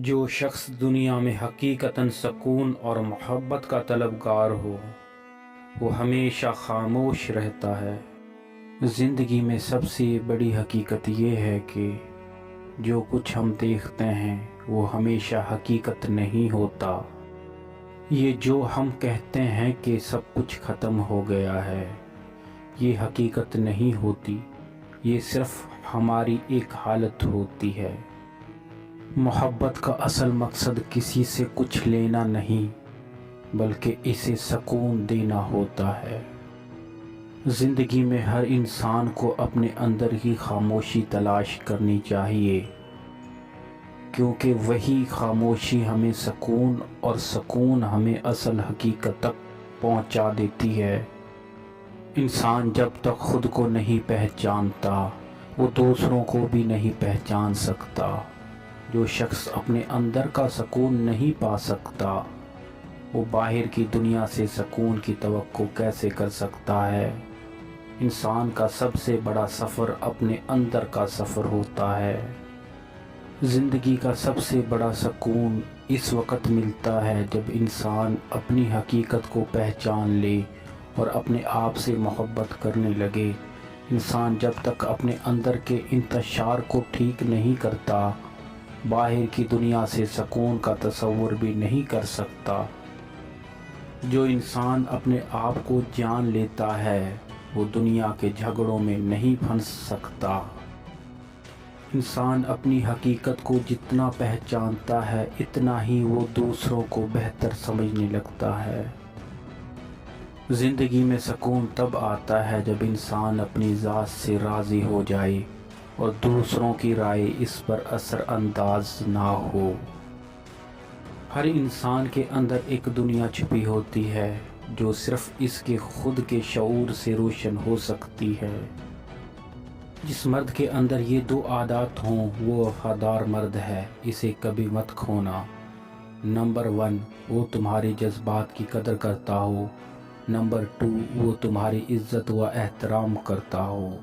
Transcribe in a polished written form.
جو شخص دنیا میں حقیقتاً سکون اور محبت کا طلبگار ہو وہ ہمیشہ خاموش رہتا ہے۔ زندگی میں سب سے بڑی حقیقت یہ ہے کہ جو کچھ ہم دیکھتے ہیں وہ ہمیشہ حقیقت نہیں ہوتا۔ یہ جو ہم کہتے ہیں کہ سب کچھ ختم ہو گیا ہے، یہ حقیقت نہیں ہوتی، یہ صرف ہماری ایک حالت ہوتی ہے۔ محبت کا اصل مقصد کسی سے کچھ لینا نہیں بلکہ اسے سکون دینا ہوتا ہے۔ زندگی میں ہر انسان کو اپنے اندر ہی خاموشی تلاش کرنی چاہیے، کیونکہ وہی خاموشی ہمیں سکون اور سکون ہمیں اصل حقیقت تک پہنچا دیتی ہے۔ انسان جب تک خود کو نہیں پہچانتا وہ دوسروں کو بھی نہیں پہچان سکتا۔ جو شخص اپنے اندر کا سکون نہیں پا سکتا وہ باہر کی دنیا سے سکون کی توقع کیسے کر سکتا ہے؟ انسان کا سب سے بڑا سفر اپنے اندر کا سفر ہوتا ہے۔ زندگی کا سب سے بڑا سکون اس وقت ملتا ہے جب انسان اپنی حقیقت کو پہچان لے اور اپنے آپ سے محبت کرنے لگے۔ انسان جب تک اپنے اندر کے انتشار کو ٹھیک نہیں کرتا باہر کی دنیا سے سکون کا تصور بھی نہیں کر سکتا۔ جو انسان اپنے آپ کو جان لیتا ہے وہ دنیا کے جھگڑوں میں نہیں پھنس سکتا۔ انسان اپنی حقیقت کو جتنا پہچانتا ہے اتنا ہی وہ دوسروں کو بہتر سمجھنے لگتا ہے۔ زندگی میں سکون تب آتا ہے جب انسان اپنی ذات سے راضی ہو جائے اور دوسروں کی رائے اس پر اثر انداز نہ ہو۔ ہر انسان کے اندر ایک دنیا چھپی ہوتی ہے جو صرف اس کے خود کے شعور سے روشن ہو سکتی ہے۔ جس مرد کے اندر یہ دو عادات ہوں وہ وفادار مرد ہے، اسے کبھی مت کھونا۔ نمبر 1، وہ تمہارے جذبات کی قدر کرتا ہو۔ نمبر 2، وہ تمہاری عزت و احترام کرتا ہو۔